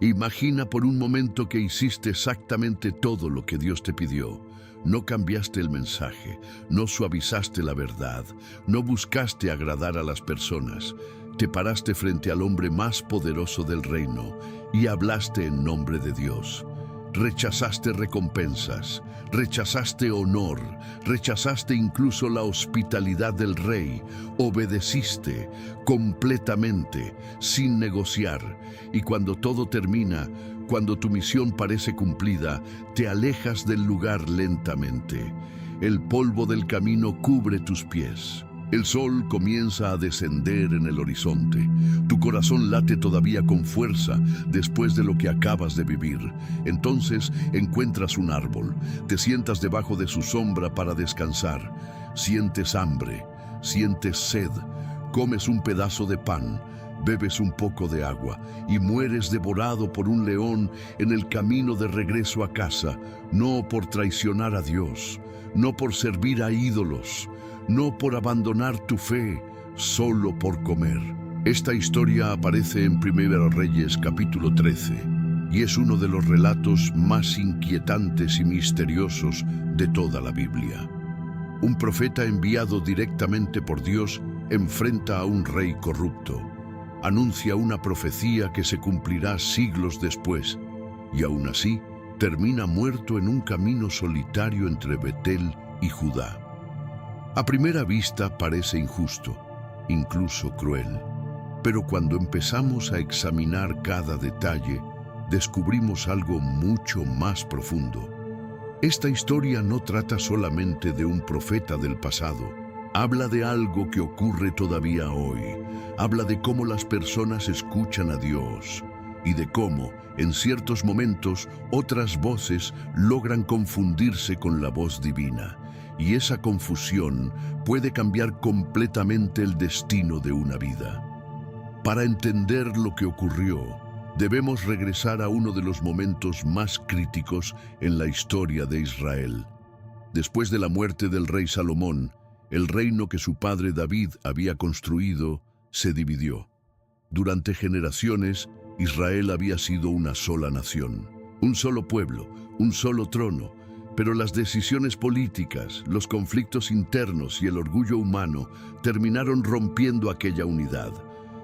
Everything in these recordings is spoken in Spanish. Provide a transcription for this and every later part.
Imagina por un momento que hiciste exactamente todo lo que Dios te pidió. No cambiaste el mensaje, no suavizaste la verdad, no buscaste agradar a las personas. Te paraste frente al hombre más poderoso del reino y hablaste en nombre de Dios. Rechazaste recompensas, rechazaste honor, rechazaste incluso la hospitalidad del rey, obedeciste completamente, sin negociar, y cuando todo termina, cuando tu misión parece cumplida, te alejas del lugar lentamente. El polvo del camino cubre tus pies. El sol comienza a descender en el horizonte. Tu corazón late todavía con fuerza después de lo que acabas de vivir. Entonces encuentras un árbol, te sientas debajo de su sombra para descansar. Sientes hambre, sientes sed, comes un pedazo de pan, bebes un poco de agua y mueres devorado por un león en el camino de regreso a casa, no por traicionar a Dios, no por servir a ídolos, no por abandonar tu fe, solo por comer. Esta historia aparece en 1 Reyes capítulo 13 y es uno de los relatos más inquietantes y misteriosos de toda la Biblia. Un profeta enviado directamente por Dios enfrenta a un rey corrupto. Anuncia una profecía que se cumplirá siglos después y aún así termina muerto en un camino solitario entre Betel y Judá. A primera vista parece injusto, incluso cruel, pero cuando empezamos a examinar cada detalle, descubrimos algo mucho más profundo. Esta historia no trata solamente de un profeta del pasado, habla de algo que ocurre todavía hoy, habla de cómo las personas escuchan a Dios y de cómo, en ciertos momentos, otras voces logran confundirse con la voz divina. Y esa confusión puede cambiar completamente el destino de una vida. Para entender lo que ocurrió, debemos regresar a uno de los momentos más críticos en la historia de Israel. Después de la muerte del rey Salomón, el reino que su padre David había construido se dividió. Durante generaciones, Israel había sido una sola nación, un solo pueblo, un solo trono. Pero las decisiones políticas, los conflictos internos y el orgullo humano terminaron rompiendo aquella unidad.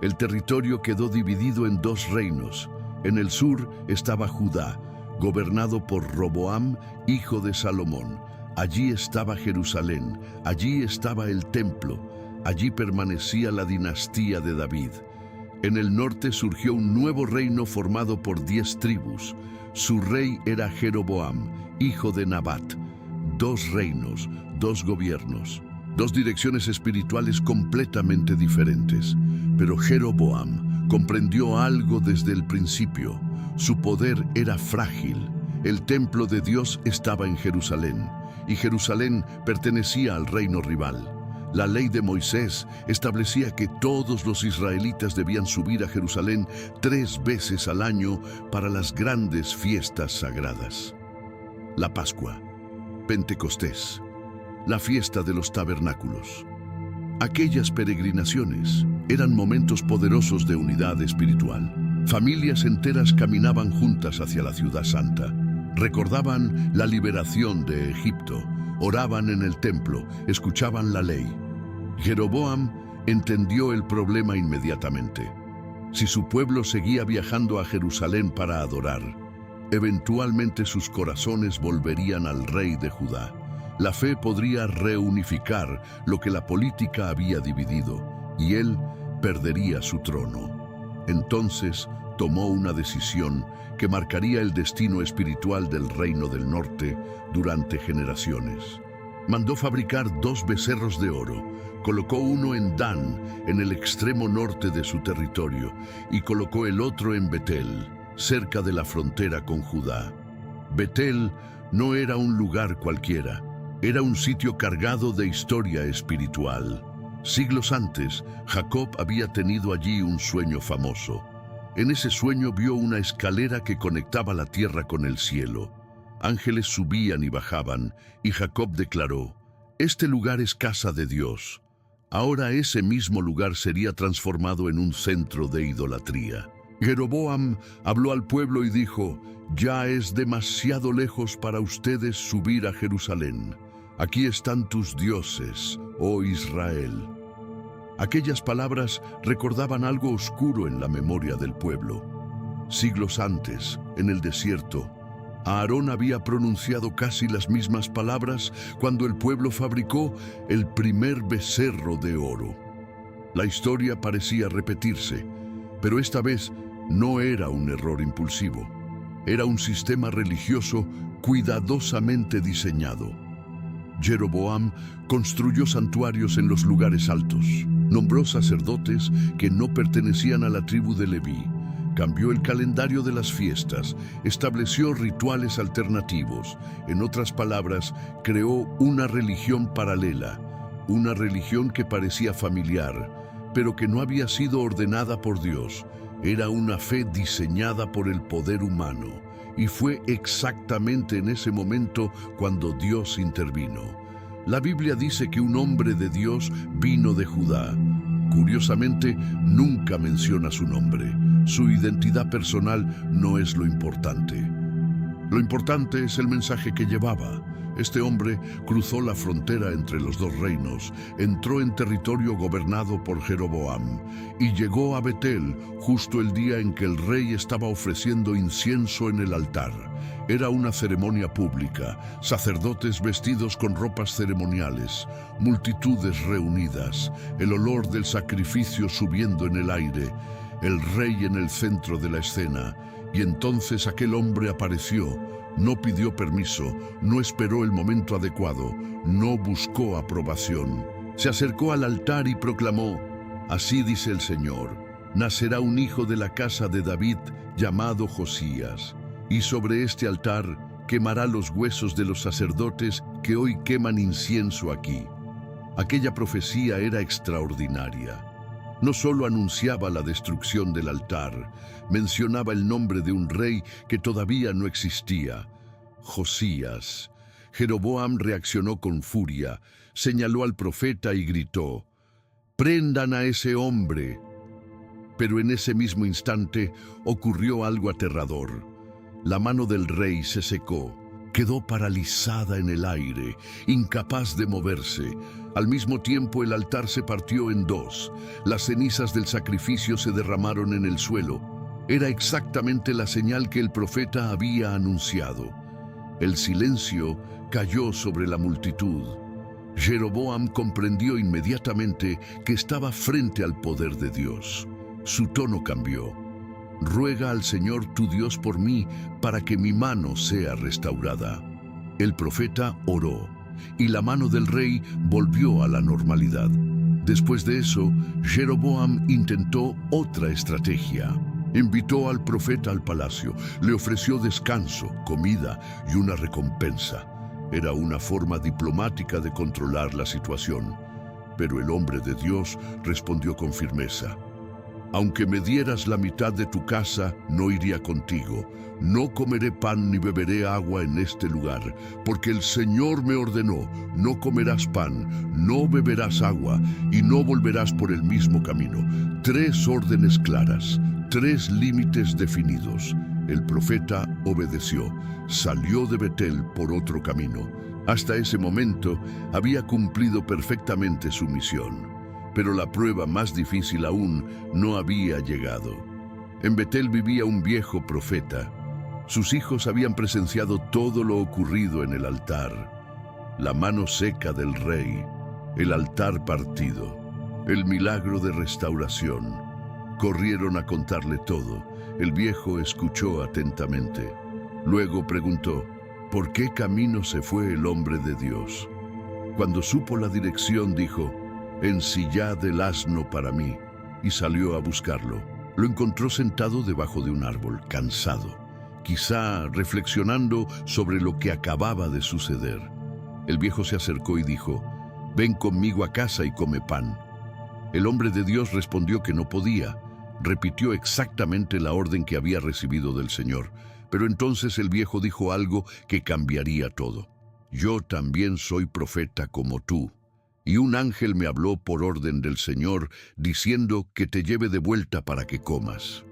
El territorio quedó dividido en dos reinos. En el sur estaba Judá, gobernado por Roboam, hijo de Salomón. Allí estaba Jerusalén, allí estaba el templo, allí permanecía la dinastía de David. En el norte surgió un nuevo reino formado por 10 tribus. Su rey era Jeroboam, hijo de Nabat. 2 reinos, 2 gobiernos, 2 direcciones espirituales completamente diferentes. Pero Jeroboam comprendió algo desde el principio. Su poder era frágil. El templo de Dios estaba en Jerusalén, y Jerusalén pertenecía al reino rival. La ley de Moisés establecía que todos los israelitas debían subir a Jerusalén 3 veces al año para las grandes fiestas sagradas. La Pascua, Pentecostés, la fiesta de los tabernáculos. Aquellas peregrinaciones eran momentos poderosos de unidad espiritual. Familias enteras caminaban juntas hacia la ciudad santa. Recordaban la liberación de Egipto, oraban en el templo, escuchaban la ley. Jeroboam entendió el problema inmediatamente. Si su pueblo seguía viajando a Jerusalén para adorar, eventualmente sus corazones volverían al rey de Judá. La fe podría reunificar lo que la política había dividido, y él perdería su trono. Entonces tomó una decisión que marcaría el destino espiritual del reino del norte durante generaciones. Mandó fabricar 2 becerros de oro, colocó uno en Dan, en el extremo norte de su territorio, y colocó el otro en Betel, cerca de la frontera con Judá. Betel no era un lugar cualquiera, era un sitio cargado de historia espiritual. Siglos antes, Jacob había tenido allí un sueño famoso. En ese sueño vio una escalera que conectaba la tierra con el cielo. Ángeles subían y bajaban, y Jacob declaró: «Este lugar es casa de Dios». Ahora ese mismo lugar sería transformado en un centro de idolatría. Jeroboam habló al pueblo y dijo: «Ya es demasiado lejos para ustedes subir a Jerusalén. Aquí están tus dioses, oh Israel». Aquellas palabras recordaban algo oscuro en la memoria del pueblo. Siglos antes, en el desierto, Aarón había pronunciado casi las mismas palabras cuando el pueblo fabricó el primer becerro de oro. La historia parecía repetirse, pero esta vez no era un error impulsivo. Era un sistema religioso cuidadosamente diseñado. Jeroboam construyó santuarios en los lugares altos, nombró sacerdotes que no pertenecían a la tribu de Leví, cambió el calendario de las fiestas, estableció rituales alternativos. En otras palabras, creó una religión paralela, una religión que parecía familiar, pero que no había sido ordenada por Dios. Era una fe diseñada por el poder humano, y fue exactamente en ese momento cuando Dios intervino. La Biblia dice que un hombre de Dios vino de Judá. Curiosamente, nunca menciona su nombre. Su identidad personal no es lo importante. Lo importante es el mensaje que llevaba. Este hombre cruzó la frontera entre los dos reinos, entró en territorio gobernado por Jeroboam y llegó a Betel justo el día en que el rey estaba ofreciendo incienso en el altar. Era una ceremonia pública, sacerdotes vestidos con ropas ceremoniales, multitudes reunidas, el olor del sacrificio subiendo en el aire, el rey en el centro de la escena. Y entonces aquel hombre apareció. No pidió permiso, no esperó el momento adecuado, no buscó aprobación. Se acercó al altar y proclamó: «Así dice el Señor, nacerá un hijo de la casa de David llamado Josías, y sobre este altar quemará los huesos de los sacerdotes que hoy queman incienso aquí». Aquella profecía era extraordinaria. No solo anunciaba la destrucción del altar, mencionaba el nombre de un rey que todavía no existía: Josías. Jeroboam reaccionó con furia, señaló al profeta y gritó: «¡Prendan a ese hombre!». Pero en ese mismo instante ocurrió algo aterrador. La mano del rey se secó. Quedó paralizada en el aire, incapaz de moverse. Al mismo tiempo el altar se partió en dos. Las cenizas del sacrificio se derramaron en el suelo. Era exactamente la señal que el profeta había anunciado. El silencio cayó sobre la multitud. Jeroboam comprendió inmediatamente que estaba frente al poder de Dios. Su tono cambió: «Ruega al Señor tu Dios por mí, para que mi mano sea restaurada». El profeta oró, y la mano del rey volvió a la normalidad. Después de eso, Jeroboam intentó otra estrategia. Invitó al profeta al palacio, le ofreció descanso, comida y una recompensa. Era una forma diplomática de controlar la situación. Pero el hombre de Dios respondió con firmeza: «Aunque me dieras la mitad de tu casa, no iría contigo. No comeré pan ni beberé agua en este lugar, porque el Señor me ordenó: no comerás pan, no beberás agua y no volverás por el mismo camino». 3 órdenes claras, 3 límites definidos. El profeta obedeció, salió de Betel por otro camino. Hasta ese momento había cumplido perfectamente su misión. Pero la prueba más difícil aún no había llegado. En Betel vivía un viejo profeta. Sus hijos habían presenciado todo lo ocurrido en el altar: la mano seca del rey, el altar partido, el milagro de restauración. Corrieron a contarle todo. El viejo escuchó atentamente. Luego preguntó: ¿por qué camino se fue el hombre de Dios? Cuando supo la dirección, dijo: «Ensillad el asno para mí», y salió a buscarlo. Lo encontró sentado debajo de un árbol, cansado, quizá reflexionando sobre lo que acababa de suceder. El viejo se acercó y dijo: «Ven conmigo a casa y come pan». El hombre de Dios respondió que no podía. Repitió exactamente la orden que había recibido del Señor. Pero entonces el viejo dijo algo que cambiaría todo: «Yo también soy profeta como tú. Y un ángel me habló por orden del Señor, diciendo que te lleve de vuelta para que comas».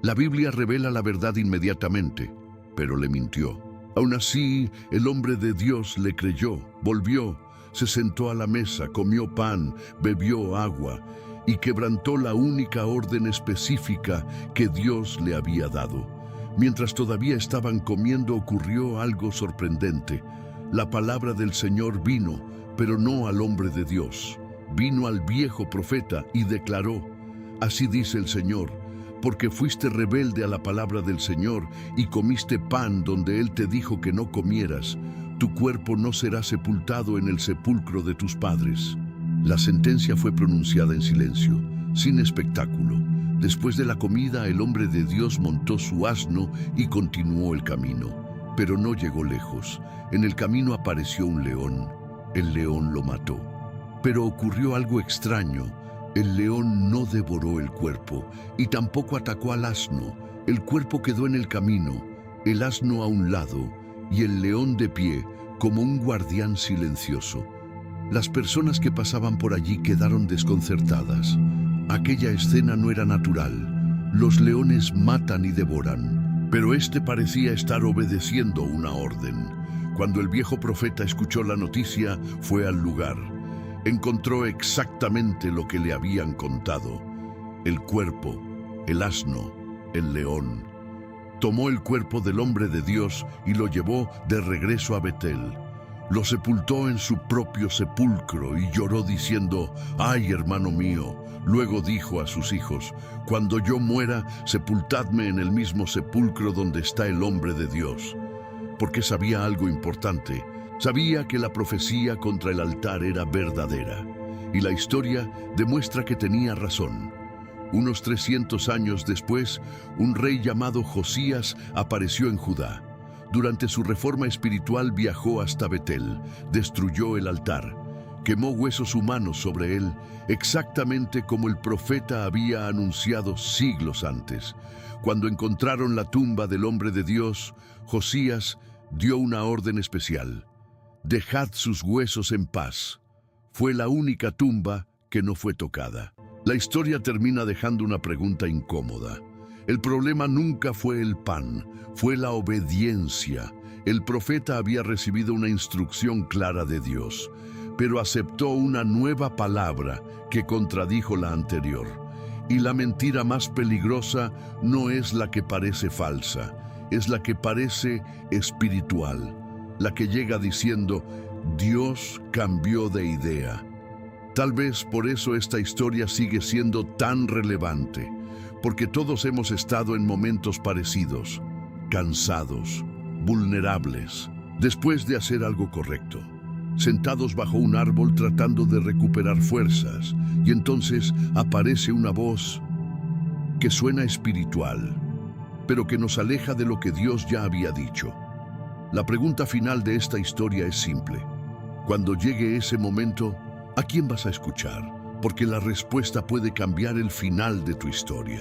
La Biblia revela la verdad inmediatamente, pero le mintió. Aún así, el hombre de Dios le creyó, volvió, se sentó a la mesa, comió pan, bebió agua y quebrantó la única orden específica que Dios le había dado. Mientras todavía estaban comiendo ocurrió algo sorprendente. La palabra del Señor vino, pero no al hombre de Dios. Vino al viejo profeta y declaró: así dice el Señor, porque fuiste rebelde a la palabra del Señor y comiste pan donde Él te dijo que no comieras, tu cuerpo no será sepultado en el sepulcro de tus padres. La sentencia fue pronunciada en silencio, sin espectáculo. Después de la comida, el hombre de Dios montó su asno y continuó el camino. Pero no llegó lejos. En el camino apareció un león. El león lo mató. Pero ocurrió algo extraño. El león no devoró el cuerpo y tampoco atacó al asno. El cuerpo quedó en el camino, el asno a un lado y el león de pie como un guardián silencioso. Las personas que pasaban por allí quedaron desconcertadas. Aquella escena no era natural. Los leones matan y devoran, pero este parecía estar obedeciendo una orden. Cuando el viejo profeta escuchó la noticia, fue al lugar. Encontró exactamente lo que le habían contado: el cuerpo, el asno, el león. Tomó el cuerpo del hombre de Dios y lo llevó de regreso a Betel. Lo sepultó en su propio sepulcro y lloró diciendo: «Ay, hermano mío». Luego dijo a sus hijos: «Cuando yo muera, sepultadme en el mismo sepulcro donde está el hombre de Dios». Porque sabía algo importante. Sabía que la profecía contra el altar era verdadera. Y la historia demuestra que tenía razón. Unos 300 años después, un rey llamado Josías apareció en Judá. Durante su reforma espiritual viajó hasta Betel, destruyó el altar, quemó huesos humanos sobre él, exactamente como el profeta había anunciado siglos antes. Cuando encontraron la tumba del hombre de Dios, Josías dio una orden especial: «Dejad sus huesos en paz». Fue la única tumba que no fue tocada. La historia termina dejando una pregunta incómoda. El problema nunca fue el pan, fue la obediencia. El profeta había recibido una instrucción clara de Dios, pero aceptó una nueva palabra que contradijo la anterior. Y la mentira más peligrosa no es la que parece falsa, es la que parece espiritual, la que llega diciendo: «Dios cambió de idea». Tal vez por eso esta historia sigue siendo tan relevante, porque todos hemos estado en momentos parecidos, cansados, vulnerables, después de hacer algo correcto, sentados bajo un árbol tratando de recuperar fuerzas, y entonces aparece una voz que suena espiritual, pero que nos aleja de lo que Dios ya había dicho. La pregunta final de esta historia es simple. Cuando llegue ese momento, ¿a quién vas a escuchar? Porque la respuesta puede cambiar el final de tu historia.